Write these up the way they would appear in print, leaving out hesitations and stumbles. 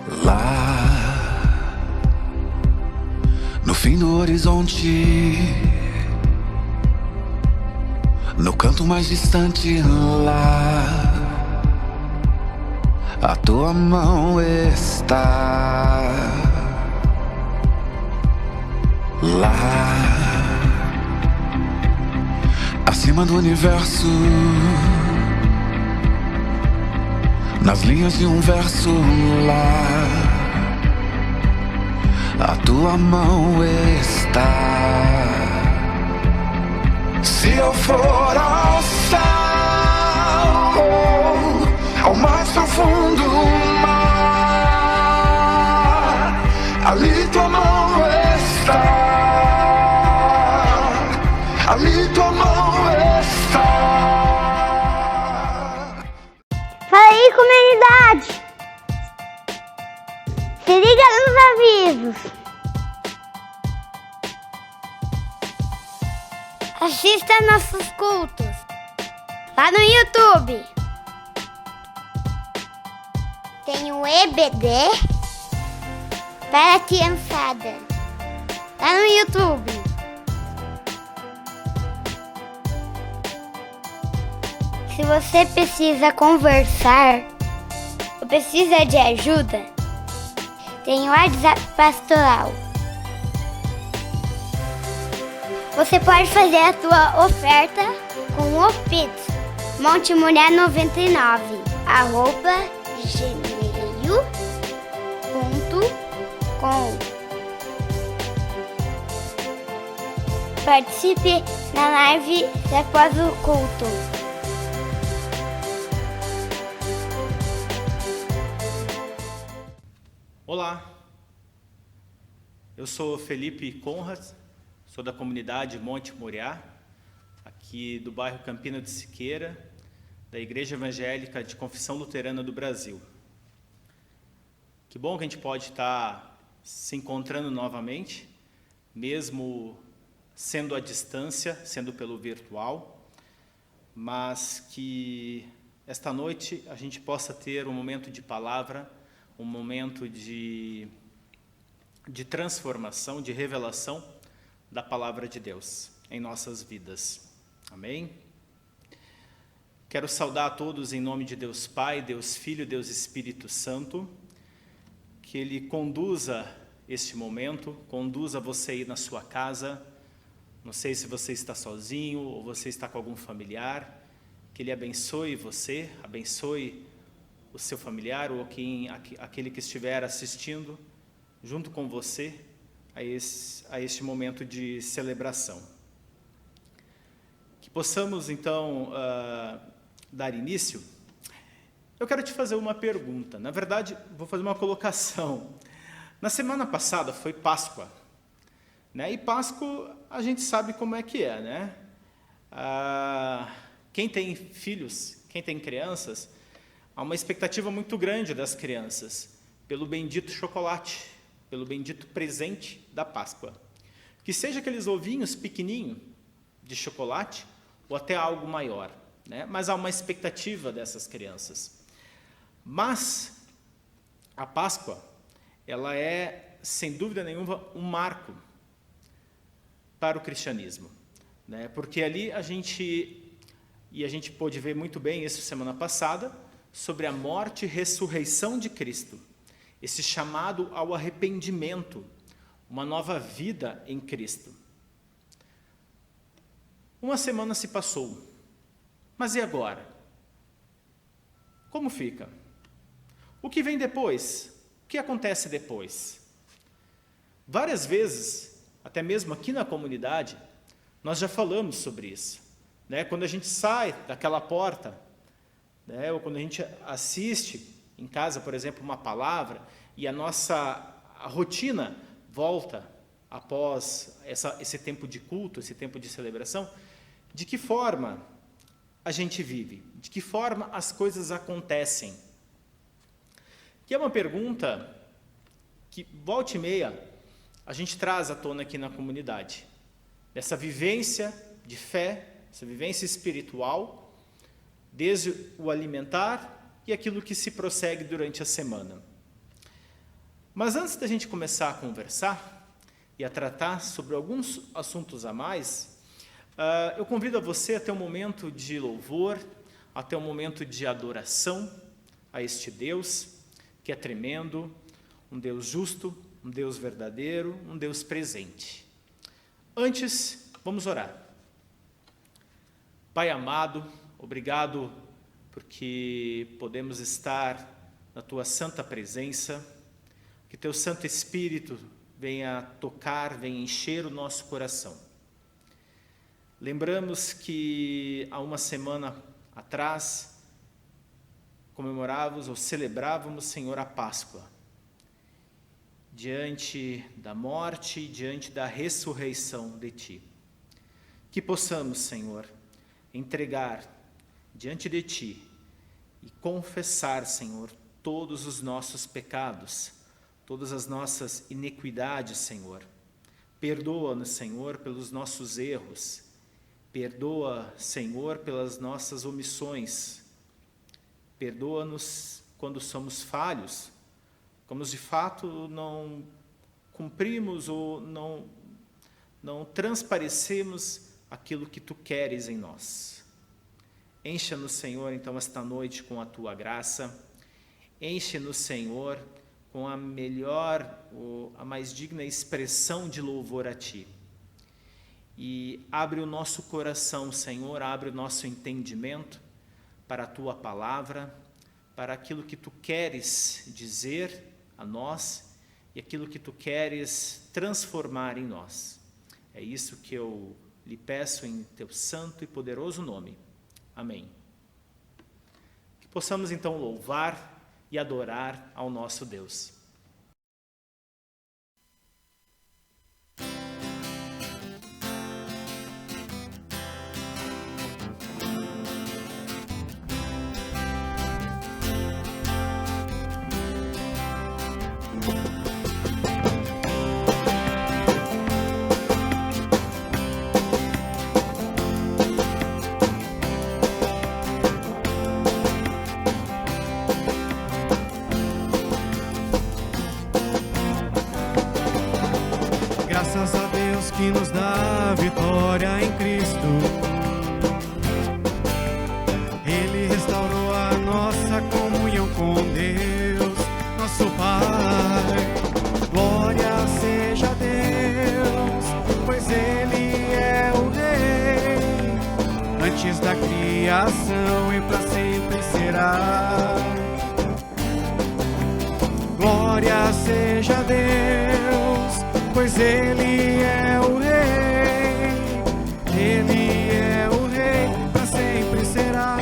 Lá no fim do horizonte, no canto mais distante, lá a tua mão está. Lá acima do universo, nas linhas de um verso, lá a tua mão está. Se eu for ao céu, ao mais profundo mar, ali tua mão está. Ali tua mão está. Fala aí, comunidade! Se liga nos avisos! Assista nossos cultos lá no YouTube. Tem o EBD para a criançada lá no YouTube. Se você precisa conversar ou precisa de ajuda, tem o WhatsApp Pastoral. Você pode fazer a sua oferta com o Pix montemulher99@gmail.com. Participe na live após o culto. Olá, eu sou Felipe Conrad, sou da comunidade Monte Moriá, aqui do bairro Campina de Siqueira, da Igreja Evangélica de Confissão Luterana do Brasil. Que bom que a gente pode estar se encontrando novamente, mesmo sendo à distância, sendo pelo virtual, mas que esta noite a gente possa ter um momento de palavra, um momento de transformação, de revelação da palavra de Deus em nossas vidas. Amém? Quero saudar a todos em nome de Deus Pai, Deus Filho, Deus Espírito Santo, que Ele conduza este momento, conduza você aí na sua casa. Não sei se você está sozinho ou você está com algum familiar, que Ele abençoe você, abençoe o seu familiar ou aquele que estiver assistindo junto com você a este momento de celebração. Que possamos, então, dar início. Eu quero te fazer uma pergunta. Na verdade, vou fazer uma colocação. Na semana passada foi Páscoa, né? E Páscoa a gente sabe como é que é, né? Quem tem filhos, quem tem crianças, há uma expectativa muito grande das crianças pelo bendito chocolate, pelo bendito presente da Páscoa. Que seja aqueles ovinhos pequenininhos de chocolate ou até algo maior, né? Mas há uma expectativa dessas crianças. Mas a Páscoa, ela é, sem dúvida nenhuma, um marco para o cristianismo, né? Porque ali a gente pôde ver muito bem isso semana passada, sobre a morte e ressurreição de Cristo, esse chamado ao arrependimento, uma nova vida em Cristo. Uma semana se passou, mas e agora? Como fica? O que vem depois? O que acontece depois? Várias vezes, até mesmo aqui na comunidade, nós já falamos sobre isso, né? Quando a gente sai daquela porta, né, ou quando a gente assiste em casa, por exemplo, uma palavra, e a rotina volta após esse tempo de culto, esse tempo de celebração, de que forma a gente vive? De que forma as coisas acontecem? Que é uma pergunta que, volta e meia, a gente traz à tona aqui na comunidade. Essa vivência de fé, essa vivência espiritual, desde o alimentar e aquilo que se prossegue durante a semana. Mas antes da gente começar a conversar e a tratar sobre alguns assuntos a mais, eu convido a você a ter um momento de louvor, a ter um momento de adoração a este Deus que é tremendo, um Deus justo, um Deus verdadeiro, um Deus presente. Antes, vamos orar. Pai amado, obrigado porque podemos estar na Tua santa presença, que Teu Santo Espírito venha tocar, venha encher o nosso coração. Lembramos que há uma semana atrás comemorávamos ou celebrávamos, Senhor, a Páscoa. Diante da morte, diante da ressurreição de Ti. Que possamos, Senhor, entregar diante de Ti e confessar, Senhor, todos os nossos pecados, todas as nossas iniquidades, Senhor. Perdoa-nos, Senhor, pelos nossos erros. Perdoa, Senhor, pelas nossas omissões. Perdoa-nos quando somos falhos, quando de fato não cumprimos ou não transparecemos aquilo que Tu queres em nós. Encha-nos, Senhor, então, esta noite com a Tua graça. Enche-nos, Senhor, com a melhor, a mais digna expressão de louvor a Ti. E abre o nosso coração, Senhor, abre o nosso entendimento para a Tua palavra, para aquilo que Tu queres dizer a nós e aquilo que Tu queres transformar em nós. É isso que eu lhe peço em Teu santo e poderoso nome. Amém. Que possamos então louvar e adorar ao nosso Deus. Graças a Deus que nos dá a vitória em Cristo. Ele restaurou a nossa comunhão com Deus, nosso Pai. Glória seja a Deus, pois Ele é o Rei, antes da criação e para sempre será. Glória seja a Deus, pois Ele é o Rei, Ele é o Rei, para sempre será.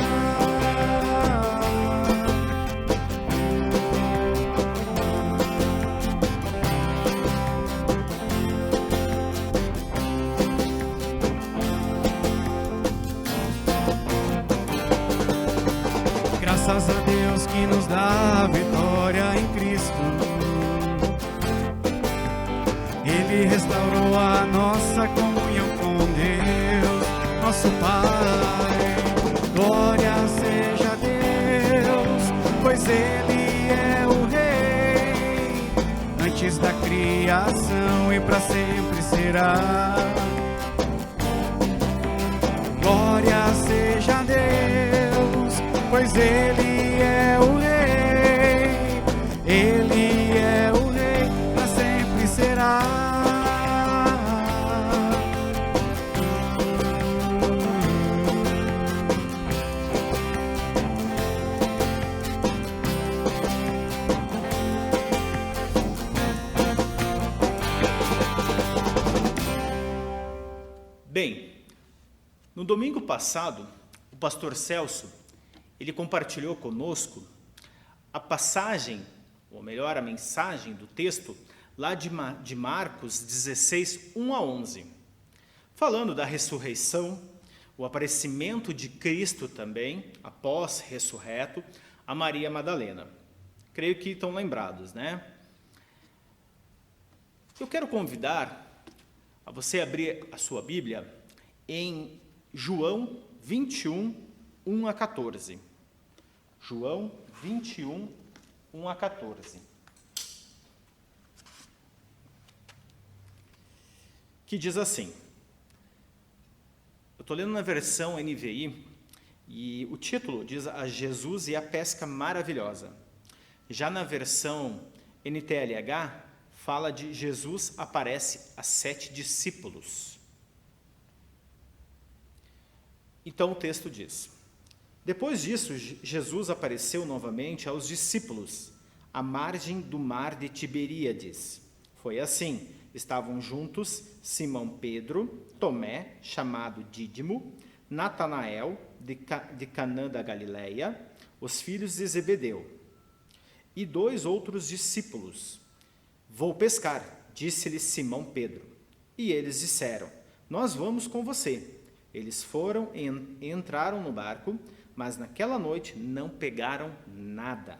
Graças a Deus que nos dá a vitória em Cristo. Ele restaurou a nossa comunhão com Deus, nosso Pai. Glória seja a Deus, pois Ele é o Rei, antes da criação e para sempre será. Glória seja a Deus, pois Ele é o Rei, Ele é o Rei, para sempre será. Bem, no domingo passado, o pastor Celso, ele compartilhou conosco a passagem, ou melhor, a mensagem do texto, lá de Marcos 16, 1 a 11, falando da ressurreição, o aparecimento de Cristo também, após ressurreto, a Maria Madalena. Creio que estão lembrados, né? Eu quero convidar a você abrir a sua Bíblia em João 21, 1 a 14. João 21, 1 a 14. que diz assim, eu estou lendo na versão NVI, e o título diz a Jesus e a pesca maravilhosa. Já na versão NTLH, fala de Jesus aparece a 7 discípulos. Então o texto diz, depois disso, Jesus apareceu novamente aos discípulos, à margem do mar de Tiberíades. Foi assim, estavam juntos Simão Pedro, Tomé, chamado Dídimo, Natanael, de Canaã da Galileia, os filhos de Zebedeu, e 2 outros discípulos. Vou pescar, disse-lhe Simão Pedro. E eles disseram, nós vamos com você. Eles foram e entraram no barco, mas naquela noite não pegaram nada.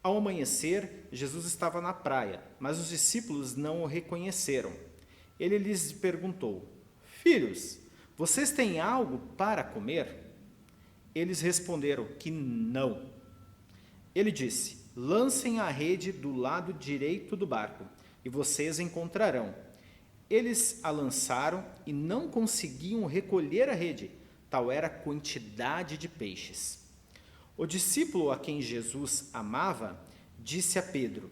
Ao amanhecer, Jesus estava na praia, mas os discípulos não o reconheceram. Ele lhes perguntou, filhos, vocês têm algo para comer? Eles responderam que não. Ele disse, lancem a rede do lado direito do barco, e vocês encontrarão. Eles a lançaram e não conseguiam recolher a rede, tal era a quantidade de peixes. O discípulo a quem Jesus amava disse a Pedro,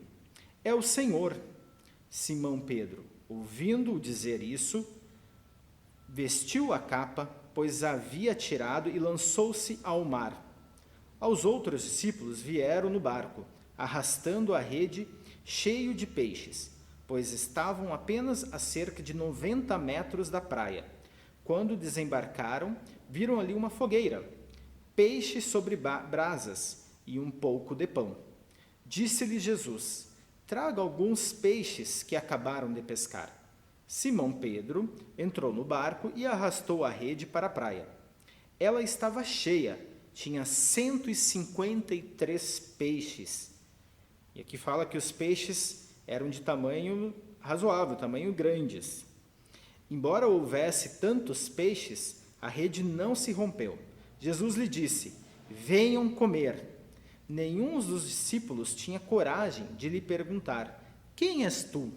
é o Senhor. Simão Pedro, ouvindo-o dizer isso, vestiu a capa, pois a havia tirado e lançou-se ao mar. Os outros discípulos vieram no barco, arrastando a rede cheio de peixes, pois estavam apenas a cerca de 90 metros da praia. Quando desembarcaram, viram ali uma fogueira, peixe sobre brasas e um pouco de pão. Disse-lhe Jesus, traga alguns peixes que acabaram de pescar. Simão Pedro entrou no barco e arrastou a rede para a praia. Ela estava cheia, tinha 153 peixes. E aqui fala que os peixes eram de tamanho razoável, tamanho grandes. Embora houvesse tantos peixes, a rede não se rompeu. Jesus lhe disse, venham comer. Nenhum dos discípulos tinha coragem de lhe perguntar, quem és tu?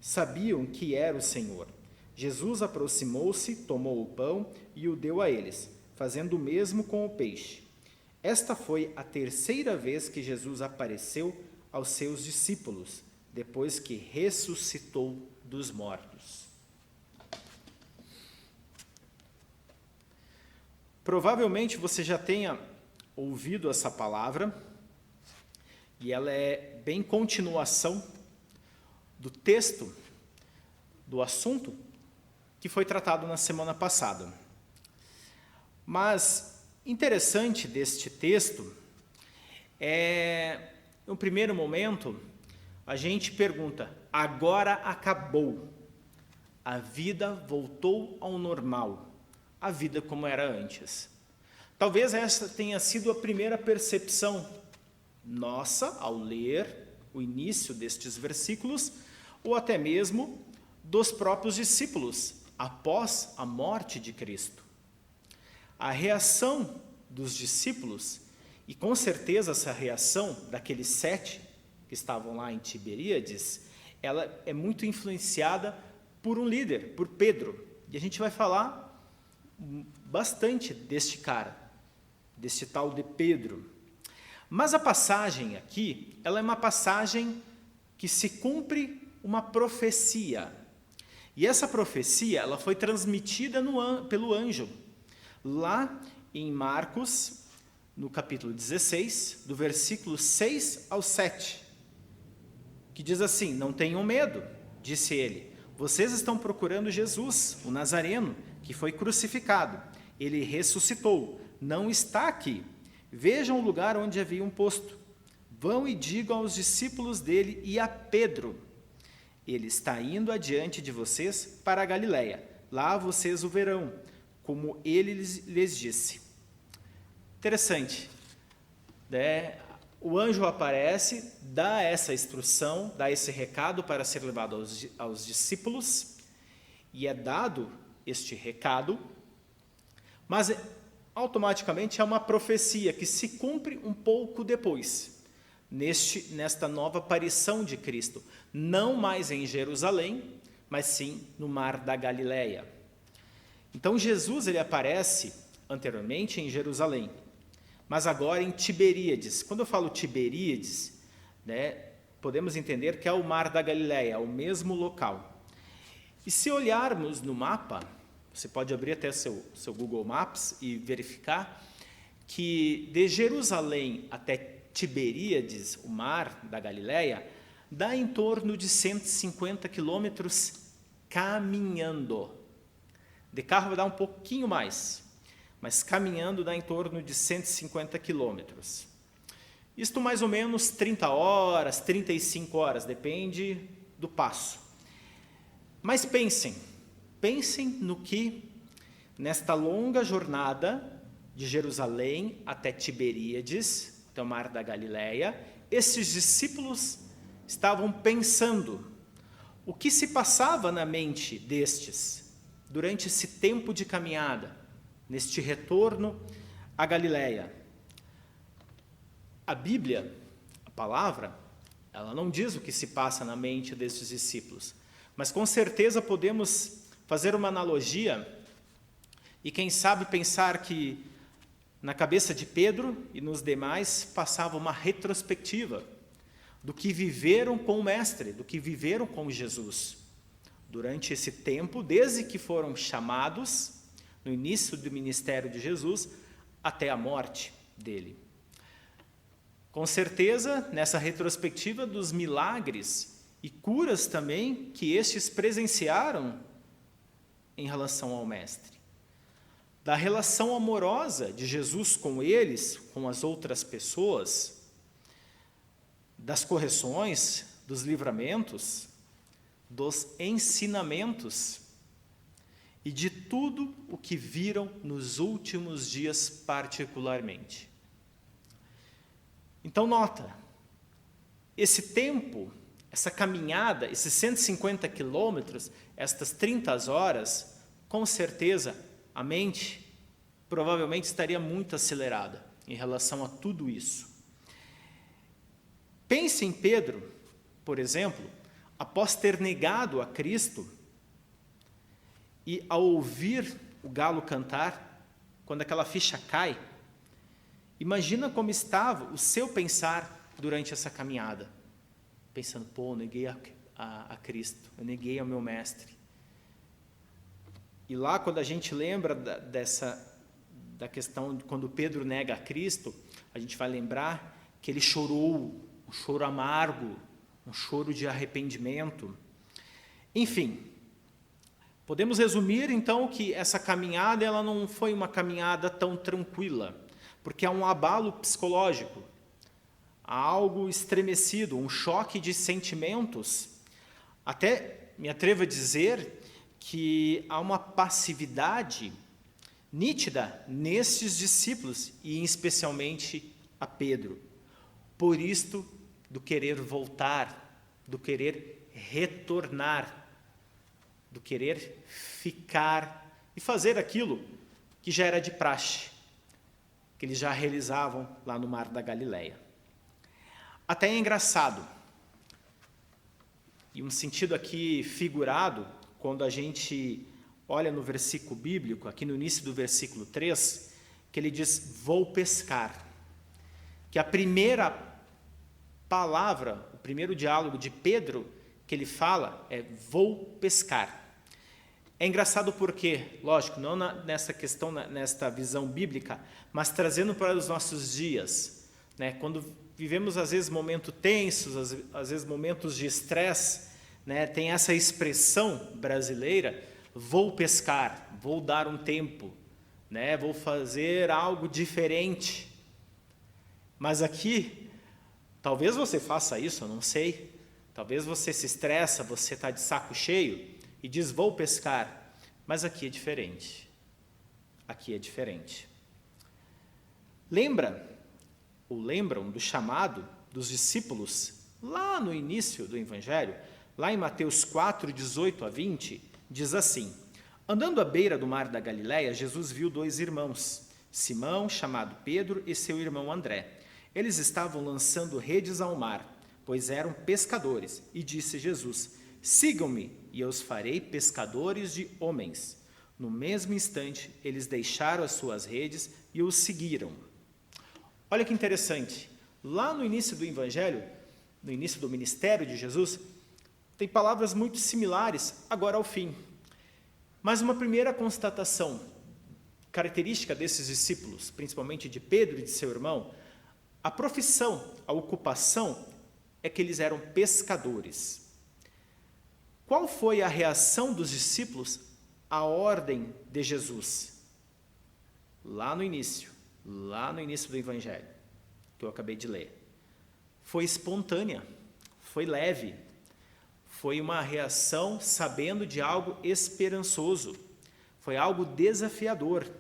Sabiam que era o Senhor. Jesus aproximou-se, tomou o pão e o deu a eles, fazendo o mesmo com o peixe. Esta foi a 3ª vez que Jesus apareceu aos seus discípulos, depois que ressuscitou dos mortos. Provavelmente você já tenha ouvido essa palavra, e ela é bem continuação do texto, do assunto que foi tratado na semana passada. Mas interessante deste texto é, no primeiro momento, a gente pergunta, agora acabou, a vida voltou ao normal, a vida como era antes. Talvez essa tenha sido a primeira percepção nossa ao ler o início destes versículos, ou até mesmo dos próprios discípulos, após a morte de Cristo. A reação dos discípulos, e com certeza essa reação daqueles 7 que estavam lá em Tiberíades, ela é muito influenciada por um líder, por Pedro. E a gente vai falar bastante deste cara, deste tal de Pedro. Mas a passagem aqui, ela é uma passagem que se cumpre uma profecia. E essa profecia, ela foi transmitida pelo anjo, lá em Marcos, no capítulo 16, do versículo 6 ao 7, que diz assim, não tenham medo, disse ele, vocês estão procurando Jesus, o Nazareno, que foi crucificado. Ele ressuscitou, não está aqui. Vejam o lugar onde haviam posto. Vão e digam aos discípulos dele e a Pedro, ele está indo adiante de vocês para a Galileia. Lá vocês o verão, como ele lhes disse. Interessante, né? O anjo aparece, dá essa instrução, dá esse recado para ser levado aos discípulos, e é dado este recado, mas automaticamente é uma profecia que se cumpre um pouco depois, nesta nova aparição de Cristo, não mais em Jerusalém, mas sim no mar da Galileia. Então Jesus ele aparece anteriormente em Jerusalém, mas agora em Tiberíades. Quando eu falo Tiberíades, podemos entender que é o mar da Galileia, é o mesmo local. E se olharmos no mapa, você pode abrir até seu Google Maps e verificar que de Jerusalém até Tiberíades, o mar da Galileia, dá em torno de 150 quilômetros caminhando. De carro vai dar um pouquinho mais, mas caminhando dá em torno de 150 quilômetros. Isto mais ou menos 30 horas, 35 horas, depende do passo. Mas pensem no que, nesta longa jornada de Jerusalém até Tiberíades, até o mar da Galileia, esses discípulos estavam pensando o que se passava na mente destes durante esse tempo de caminhada, neste retorno à Galileia. A Bíblia, a palavra, ela não diz o que se passa na mente destes discípulos, mas com certeza podemos fazer uma analogia e quem sabe pensar que na cabeça de Pedro e nos demais passava uma retrospectiva do que viveram com o Mestre, do que viveram com Jesus durante esse tempo, desde que foram chamados no início do ministério de Jesus até a morte dele. Com certeza, nessa retrospectiva dos milagres e curas também que estes presenciaram em relação ao Mestre, da relação amorosa de Jesus com eles, com as outras pessoas, das correções, dos livramentos, dos ensinamentos e de tudo o que viram nos últimos dias particularmente. Então nota, esse tempo, essa caminhada, esses 150 quilômetros, estas 30 horas, com certeza a mente provavelmente estaria muito acelerada em relação a tudo isso. Pense em Pedro, por exemplo, após ter negado a Cristo e ao ouvir o galo cantar, quando aquela ficha cai, imagina como estava o seu pensar durante essa caminhada, pensando, eu neguei a Cristo, eu neguei ao meu Mestre. E lá, quando a gente lembra da questão de quando Pedro nega a Cristo, a gente vai lembrar que ele chorou, um choro amargo, um choro de arrependimento. Enfim, podemos resumir então que essa caminhada ela não foi uma caminhada tão tranquila, porque há um abalo psicológico, há algo estremecido, um choque de sentimentos. Até me atrevo a dizer que há uma passividade nítida nesses discípulos, e especialmente a Pedro. Por isto, do querer voltar, do querer retornar, do querer ficar e fazer aquilo que já era de praxe, que eles já realizavam lá no mar da Galileia. Até é engraçado, e um sentido aqui figurado, quando a gente olha no versículo bíblico, aqui no início do versículo 3, que ele diz, vou pescar. Que a primeira palavra, o primeiro diálogo de Pedro que ele fala é, vou pescar. É engraçado porque, lógico, não nessa questão, nesta visão bíblica, mas trazendo para os nossos dias, né? Quando vivemos, às vezes, momentos tensos, às vezes, momentos de estresse, né? Tem essa expressão brasileira, vou pescar, vou dar um tempo, né? Vou fazer algo diferente. Mas aqui, talvez você faça isso, eu não sei. Talvez você se estressa, você está de saco cheio e diz, vou pescar. Mas aqui é diferente. Aqui é diferente. Lembram do chamado dos discípulos lá no início do Evangelho? Lá em Mateus 4, 18 a 20, diz assim, andando à beira do mar da Galileia, Jesus viu 2 irmãos, Simão, chamado Pedro, e seu irmão André. Eles estavam lançando redes ao mar, pois eram pescadores, e disse Jesus, sigam-me, e eu os farei pescadores de homens. No mesmo instante, eles deixaram as suas redes e os seguiram. Olha que interessante. Lá no início do Evangelho, no início do ministério de Jesus, tem palavras muito similares agora ao fim. Mas uma primeira constatação, característica desses discípulos, principalmente de Pedro e de seu irmão, a profissão, a ocupação, é que eles eram pescadores. Qual foi a reação dos discípulos à ordem de Jesus? Lá no início do Evangelho, que eu acabei de ler. Foi espontânea, foi leve, foi uma reação sabendo de algo esperançoso, foi algo desafiador.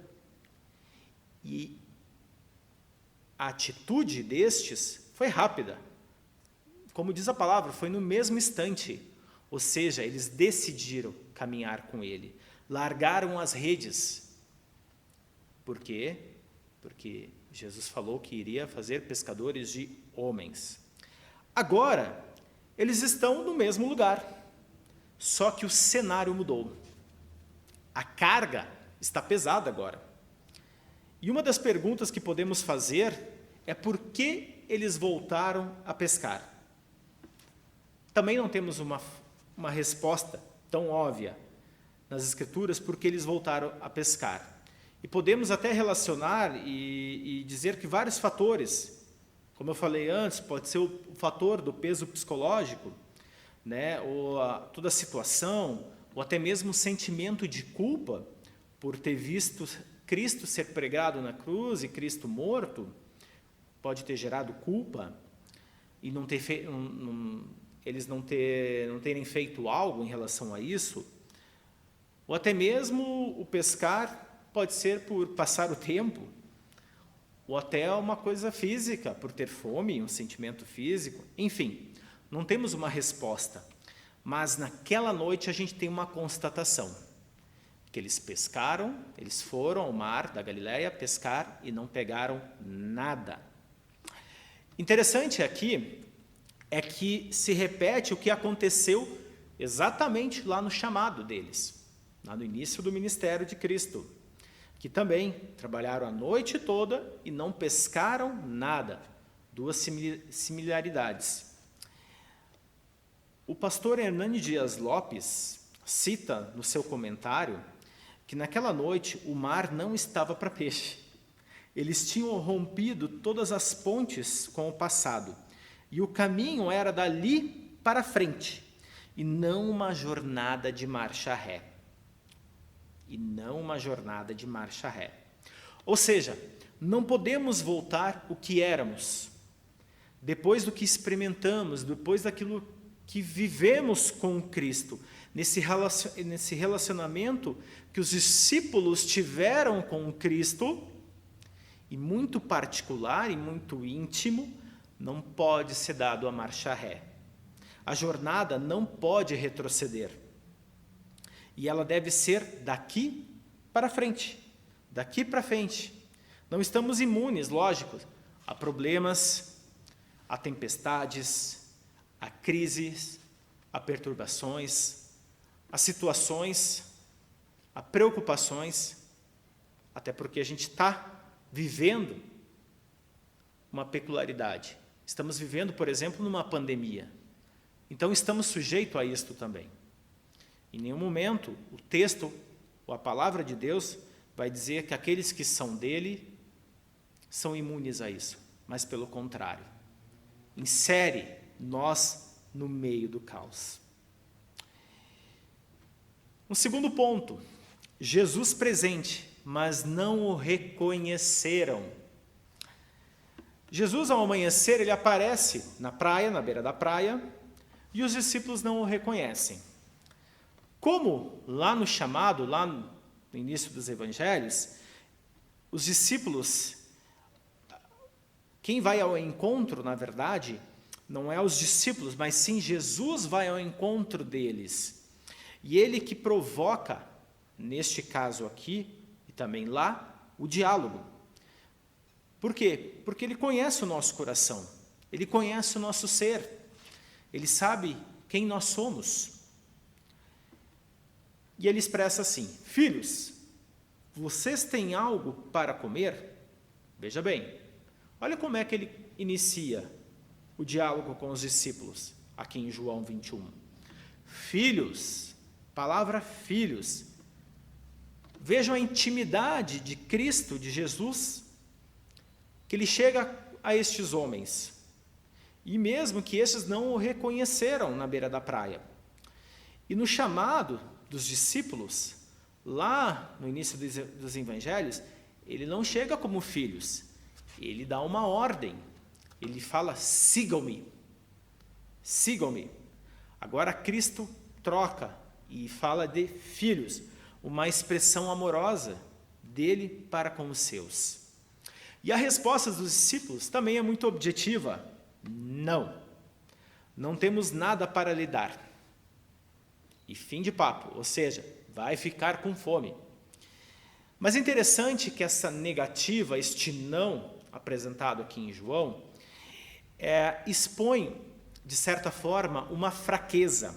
E a atitude destes foi rápida. Como diz a palavra, foi no mesmo instante. Ou seja, eles decidiram caminhar com ele. Largaram as redes. Por quê? Porque Jesus falou que iria fazer pescadores de homens. Agora, eles estão no mesmo lugar. Só que o cenário mudou. A carga está pesada agora. E uma das perguntas que podemos fazer é por que eles voltaram a pescar. Também não temos uma resposta tão óbvia nas Escrituras porque eles voltaram a pescar. E podemos até relacionar e dizer que vários fatores, como eu falei antes, pode ser o fator do peso psicológico, né, ou toda a situação, ou até mesmo o sentimento de culpa por ter visto Cristo ser pregado na cruz e Cristo morto, pode ter gerado culpa e eles não terem feito algo em relação a isso, ou até mesmo o pescar pode ser por passar o tempo, ou até uma coisa física, por ter fome, um sentimento físico, enfim, não temos uma resposta, mas naquela noite a gente tem uma constatação, que eles pescaram, eles foram ao mar da Galileia pescar e não pegaram nada. Interessante aqui é que se repete o que aconteceu exatamente lá no chamado deles, lá no início do ministério de Cristo, que também trabalharam a noite toda e não pescaram nada. Duas similaridades. O pastor Hernani Dias Lopes cita no seu comentário que naquela noite o mar não estava para peixe. Eles tinham rompido todas as pontes com o passado, e o caminho era dali para frente, e não uma jornada de marcha ré. Ou seja, não podemos voltar o que éramos, depois do que experimentamos, depois daquilo que vivemos com Cristo, nesse relacionamento que os discípulos tiveram com Cristo, e muito particular e muito íntimo, não pode ser dado a marcha ré. A jornada não pode retroceder. E ela deve ser daqui para frente. Daqui para frente. Não estamos imunes, lógico, a problemas, a tempestades, a crises, a perturbações, a situações, a preocupações, até porque a gente está vivendo uma peculiaridade. Estamos vivendo, por exemplo, numa pandemia. Então, estamos sujeitos a isto também. Em nenhum momento, o texto, ou a palavra de Deus, vai dizer que aqueles que são dele são imunes a isso. Mas, pelo contrário, insere nós no meio do caos. Um segundo ponto, Jesus presente, mas não o reconheceram. Jesus, ao amanhecer, ele aparece na praia, na beira da praia, e os discípulos não o reconhecem. Como lá no chamado, lá no início dos evangelhos, os discípulos, quem vai ao encontro, na verdade, não é os discípulos, mas sim Jesus vai ao encontro deles. E ele que provoca, neste caso aqui, e também lá, o diálogo. Por quê? Porque ele conhece o nosso coração, ele conhece o nosso ser, ele sabe quem nós somos. E ele expressa assim: filhos, vocês têm algo para comer? Veja bem, olha como é que ele inicia o diálogo com os discípulos, aqui em João 21. Filhos, palavra filhos. Vejam a intimidade de Cristo, de Jesus, que ele chega a estes homens. E mesmo que estes não o reconheceram na beira da praia. E no chamado dos discípulos, lá no início dos evangelhos, ele não chega como filhos, ele dá uma ordem, ele fala: sigam-me, sigam-me. Agora Cristo troca e fala de filhos, uma expressão amorosa dele para com os seus. E a resposta dos discípulos também é muito objetiva: não temos nada para lhe dar. E fim de papo, ou seja, vai ficar com fome. Mas é interessante que essa negativa, este não apresentado aqui em João, expõe, de certa forma, uma fraqueza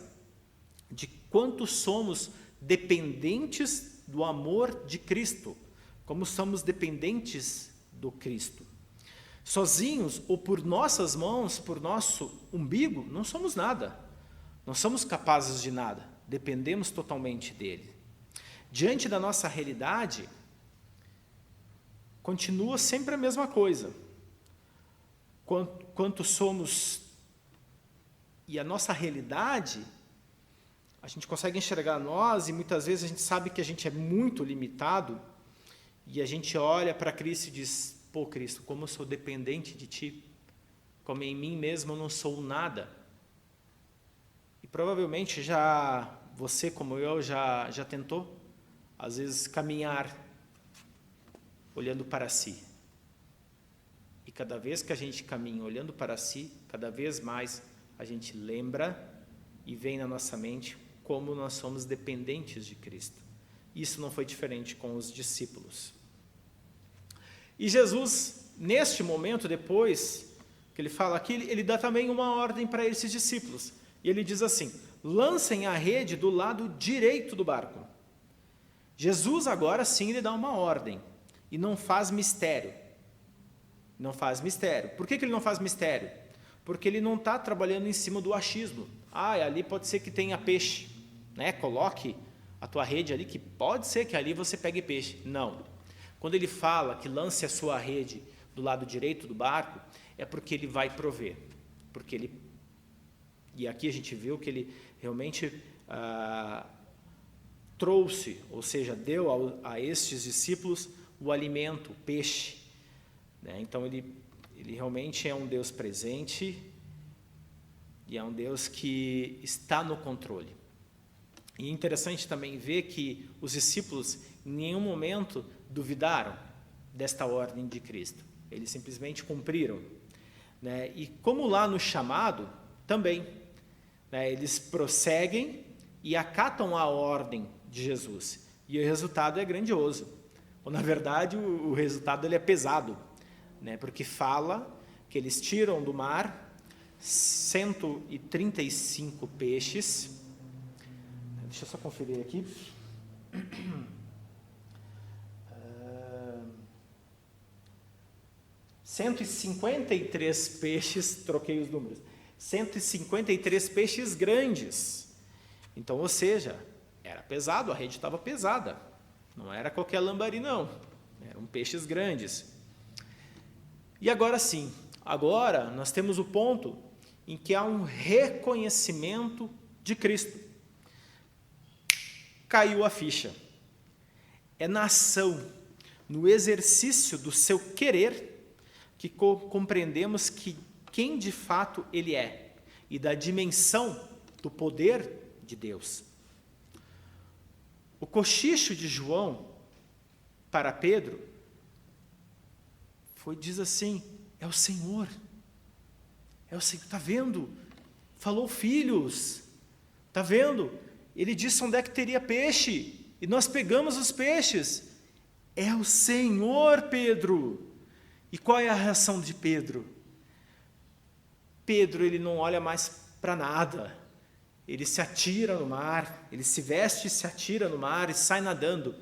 de quanto somos dependentes do amor de Cristo, como somos dependentes do Cristo. Sozinhos ou por nossas mãos, por nosso umbigo, não somos nada, não somos capazes de nada, dependemos totalmente dele. Diante da nossa realidade, continua sempre a mesma coisa. Quanto somos, e a nossa realidade, a gente consegue enxergar nós, e muitas vezes a gente sabe que a gente é muito limitado, e a gente olha para Cristo e diz: pô, Cristo, como eu sou dependente de Ti, como em mim mesmo eu não sou nada. E provavelmente você, como eu, já tentou, às vezes, caminhar olhando para si. E cada vez que a gente caminha olhando para si, cada vez mais a gente lembra e vem na nossa mente como nós somos dependentes de Cristo. Isso não foi diferente com os discípulos. E Jesus, neste momento, depois que ele fala aqui, ele dá também uma ordem para esses discípulos. E ele diz assim: lancem a rede do lado direito do barco. Jesus agora sim ele dá uma ordem e não faz mistério. Não faz mistério. Por que ele não faz mistério? Porque ele não está trabalhando em cima do achismo. Ali pode ser que tenha peixe, né? Coloque a tua rede ali, que pode ser que ali você pegue peixe. Não. Quando ele fala que lance a sua rede do lado direito do barco, é porque ele vai prover. E aqui a gente viu que ele realmente trouxe, ou seja, deu a estes discípulos o alimento, o peixe. Né? Então ele realmente é um Deus presente e é um Deus que está no controle. E é interessante também ver que os discípulos em nenhum momento duvidaram desta ordem de Cristo. Eles simplesmente cumpriram. Né? E como lá no chamado, também, né? Eles prosseguem e acatam a ordem de Jesus. E o resultado é grandioso. Ou, na verdade, o resultado ele é pesado. Né? Porque fala que eles tiram do mar 135 peixes. Deixa eu só conferir aqui. 153 peixes, troquei os números, 153 peixes grandes. Então, ou seja, era pesado, a rede estava pesada. Não era qualquer lambari, não. Eram peixes grandes. E agora sim, agora nós temos o ponto em que há um reconhecimento de Cristo. Caiu a ficha. É na ação, no exercício do seu querer, que compreendemos quem de fato ele é e da dimensão do poder de Deus. O cochicho de João para Pedro diz assim: é o Senhor, está vendo? Falou filhos, está vendo? Ele disse onde é que teria peixe, e nós pegamos os peixes. É o Senhor, Pedro. E qual é a reação de Pedro? Pedro, ele não olha mais para nada. ele se atira no mar, ele se veste e se atira no mar e sai nadando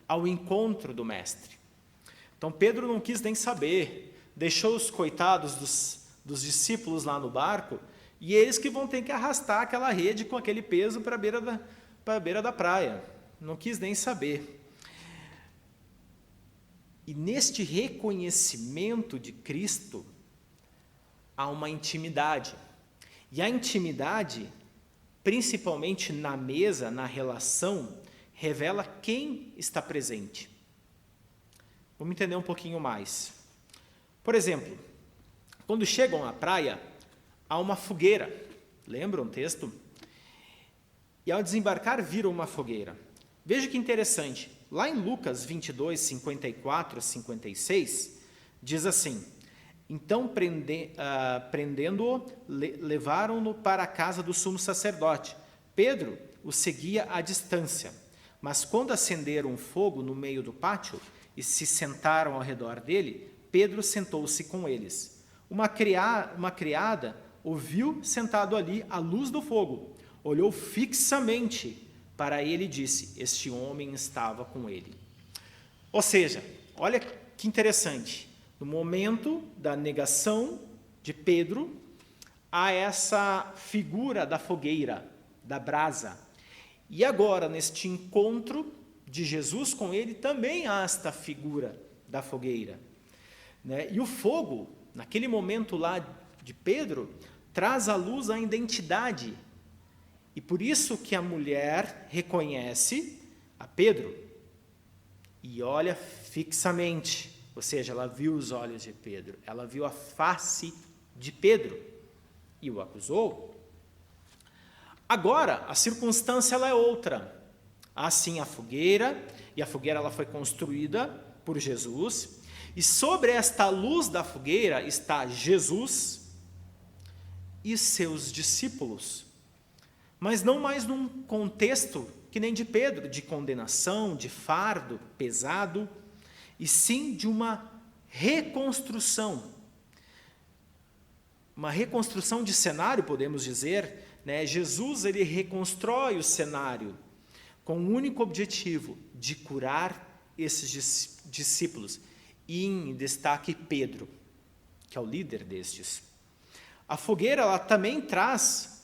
ao encontro do mestre. Então Pedro não quis nem saber, deixou os coitados dos discípulos lá no barco, e eles que vão ter que arrastar aquela rede com aquele peso para a beira da praia. Não quis nem saber. E neste reconhecimento de Cristo, há uma intimidade. E a intimidade, principalmente na mesa, na relação, revela quem está presente. Vamos entender um pouquinho mais. Por exemplo, quando chegam à praia, há uma fogueira. Lembram o texto? E ao desembarcar, viram uma fogueira. Veja que interessante. Lá em Lucas 22, 54 a 56, diz assim: então, prendendo-o, levaram-no para a casa do sumo sacerdote. Pedro o seguia à distância, mas quando acenderam um fogo no meio do pátio e se sentaram ao redor dele, Pedro sentou-se com eles. Uma criada o viu sentado ali à luz do fogo, olhou fixamente para ele e disse: este homem estava com ele. Ou seja, olha que interessante, no momento da negação de Pedro, há essa figura da fogueira, da brasa. E agora, neste encontro de Jesus com ele, também há esta figura da fogueira. E o fogo, naquele momento lá de Pedro, traz à luz a identidade. E por isso que a mulher reconhece a Pedro e olha fixamente, ou seja, ela viu os olhos de Pedro, ela viu a face de Pedro e o acusou. Agora, a circunstância ela é outra. Há sim a fogueira, e a fogueira ela foi construída por Jesus, e sobre esta luz da fogueira está Jesus e seus discípulos. Mas não mais num contexto que nem de Pedro, de condenação, de fardo pesado, e sim de uma reconstrução de cenário, podemos dizer. Jesus ele reconstrói o cenário com o único objetivo de curar esses discípulos, e em destaque Pedro, que é o líder destes. A fogueira ela também traz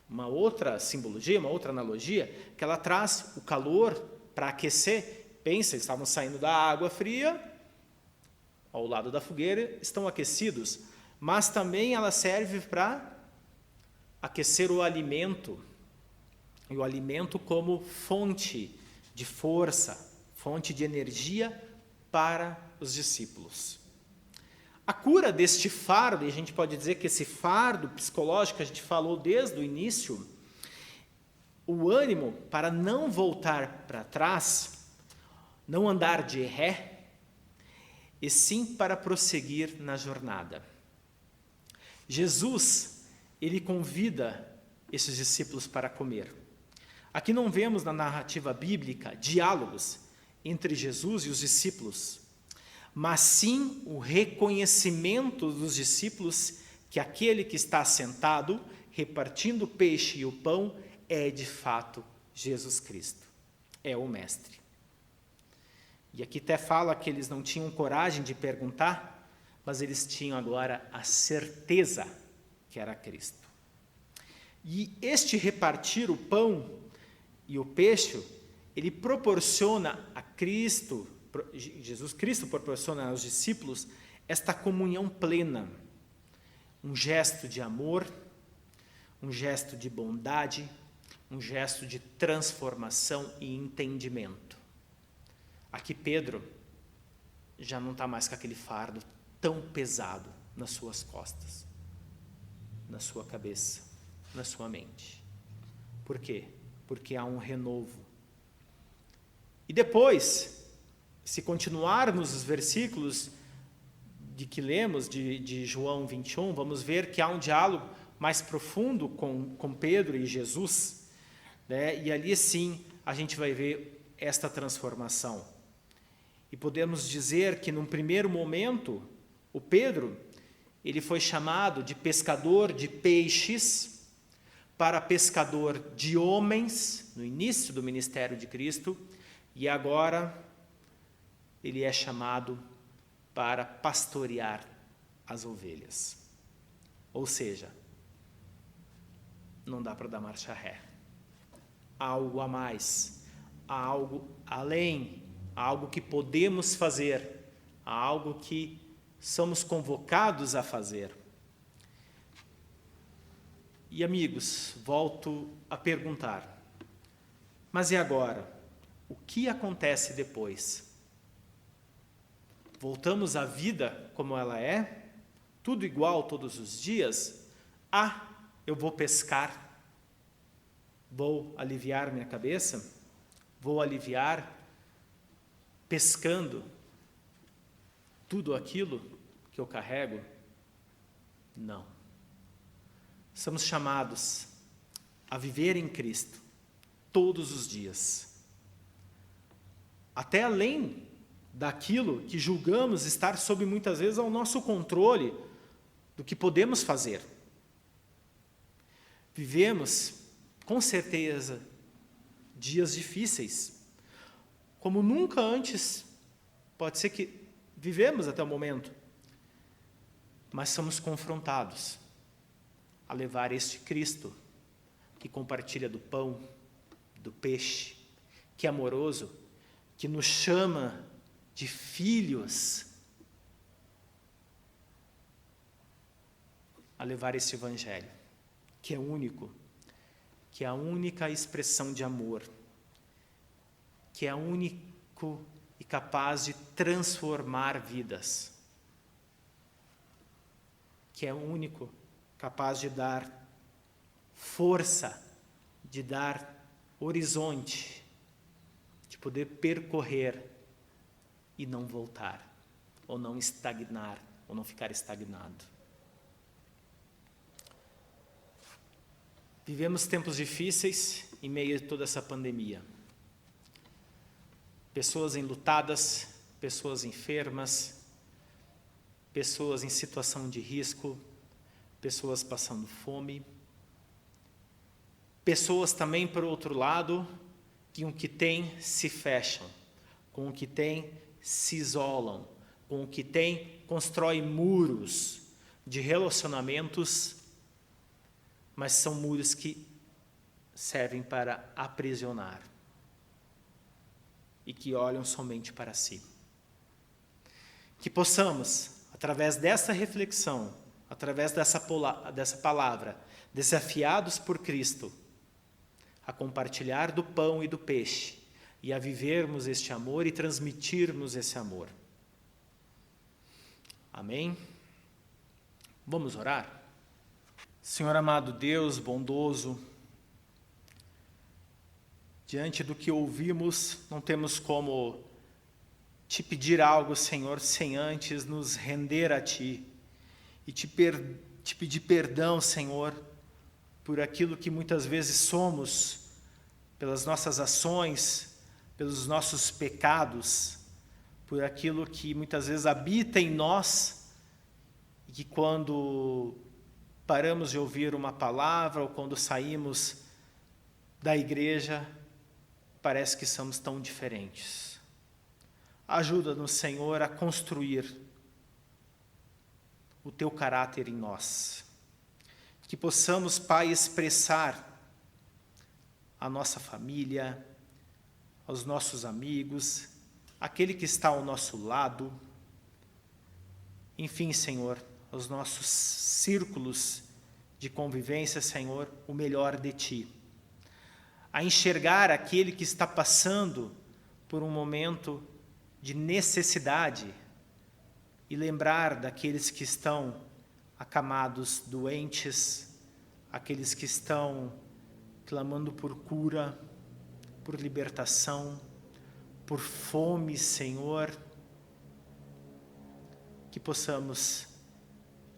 uma outra simbologia, uma outra analogia, que ela traz o calor para aquecer. Pensa, eles estavam saindo da água fria, ao lado da fogueira, estão aquecidos, mas também ela serve para aquecer o alimento, e o alimento como fonte de força, fonte de energia para os discípulos. A cura deste fardo, e a gente pode dizer que esse fardo psicológico que a gente falou desde o início, o ânimo para não voltar para trás, não andar de ré, e sim para prosseguir na jornada. Jesus, ele convida esses discípulos para comer. Aqui não vemos na narrativa bíblica diálogos entre Jesus e os discípulos, mas sim o reconhecimento dos discípulos que aquele que está sentado, repartindo o peixe e o pão, é de fato Jesus Cristo, é o Mestre. E aqui até fala que eles não tinham coragem de perguntar, mas eles tinham agora a certeza que era Cristo. E este repartir o pão e o peixe, ele proporciona a Cristo, Jesus Cristo proporciona aos discípulos esta comunhão plena, um gesto de amor, um gesto de bondade, um gesto de transformação e entendimento. Aqui Pedro já não está mais com aquele fardo tão pesado nas suas costas, na sua cabeça, na sua mente. Por quê? Porque há um renovo. E depois, se continuarmos os versículos de que lemos, de João 21, vamos ver que há um diálogo mais profundo com Pedro e Jesus, e ali sim a gente vai ver esta transformação. E podemos dizer que num primeiro momento, o Pedro, ele foi chamado de pescador de peixes, para pescador de homens, no início do ministério de Cristo, e agora ele é chamado para pastorear as ovelhas. Ou seja, não dá para dar marcha ré. Há algo a mais, há algo além, há algo que podemos fazer, há algo que somos convocados a fazer. E amigos, volto a perguntar, mas e agora? O que acontece depois? Voltamos à vida como ela é? Tudo igual todos os dias? Eu vou pescar, vou aliviar minha cabeça, vou aliviar pescando tudo aquilo que eu carrego? Não. Somos chamados a viver em Cristo todos os dias, até além daquilo que julgamos estar sob muitas vezes ao nosso controle do que podemos fazer. Vivemos, com certeza, dias difíceis, como nunca antes, pode ser que vivemos até o momento, mas somos confrontados a levar este Cristo, que compartilha do pão, do peixe, que é amoroso, que nos chama de filhos, a levar esse evangelho, que é único, que é a única expressão de amor, que é único e capaz de transformar vidas, que é único, capaz de dar força, de dar horizonte, de poder percorrer e não voltar, ou não estagnar, ou não ficar estagnado. Vivemos tempos difíceis em meio a toda essa pandemia. Pessoas enlutadas, pessoas enfermas, pessoas em situação de risco, pessoas passando fome, pessoas também, por outro lado, que com o que tem se fecham, com o que tem se isolam, com o que tem constrói muros de relacionamentos, mas são muros que servem para aprisionar e que olham somente para si. Que possamos, através dessa reflexão, através dessa palavra, desafiados por Cristo, a compartilhar do pão e do peixe, e a vivermos este amor e transmitirmos esse amor. Amém? Vamos orar? Senhor amado Deus, bondoso, diante do que ouvimos, não temos como te pedir algo, Senhor, sem antes nos render a Ti e te pedir perdão, Senhor, por aquilo que muitas vezes somos, pelas nossas ações, pelos nossos pecados, por aquilo que muitas vezes habita em nós e que quando paramos de ouvir uma palavra ou quando saímos da igreja, parece que somos tão diferentes. Ajuda-nos, Senhor, a construir o Teu caráter em nós. Que possamos, Pai, expressar à nossa família, aos nossos amigos, aquele que está ao nosso lado, enfim, Senhor, aos nossos círculos de convivência, Senhor, o melhor de Ti. A enxergar aquele que está passando por um momento de necessidade e lembrar daqueles que estão acamados, doentes, aqueles que estão clamando por cura, por libertação, por fome, Senhor, que possamos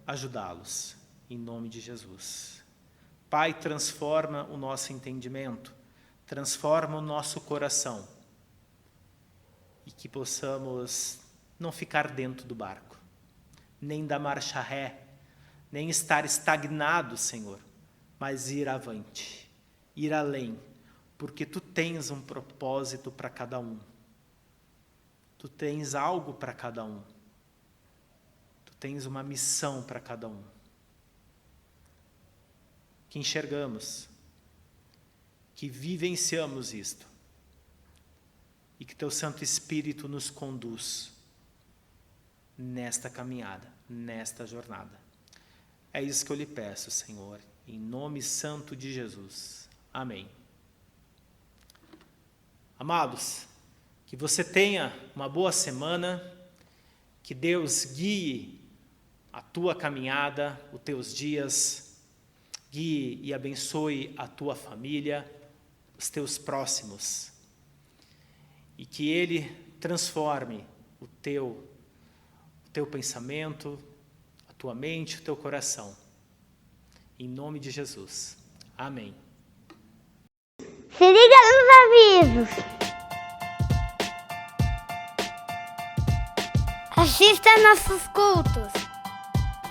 ajudá-los, em nome de Jesus. Pai, transforma o nosso entendimento, transforma o nosso coração, e que possamos não ficar dentro do barco, nem dar marcha ré, nem estar estagnado, Senhor, mas ir avante, ir além, porque tu tens um propósito para cada um. Tu tens algo para cada um. Tu tens uma missão para cada um. Que enxergamos, que vivenciamos isto, e que teu Santo Espírito nos conduz nesta caminhada, nesta jornada. É isso que eu lhe peço, Senhor, em nome santo de Jesus. Amém. Amados, que você tenha uma boa semana, que Deus guie a tua caminhada, os teus dias, guie e abençoe a tua família, os teus próximos, e que Ele transforme o teu pensamento, a tua mente, o teu coração. Em nome de Jesus. Amém. Se liga nos avisos. Assista nossos cultos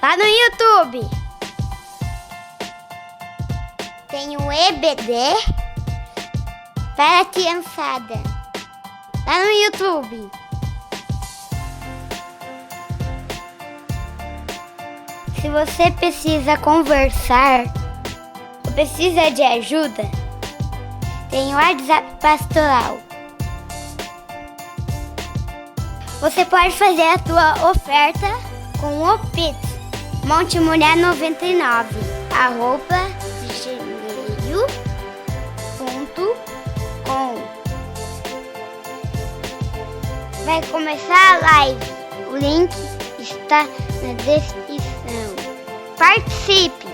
lá no YouTube. Tem um EBD para a criançada lá no YouTube. Se você precisa conversar ou precisa de ajuda, tem o WhatsApp Pastoral. Você pode fazer a tua oferta com o Pix montemulher99@gmail.com. Vai começar a live. O link está na descrição. Participe!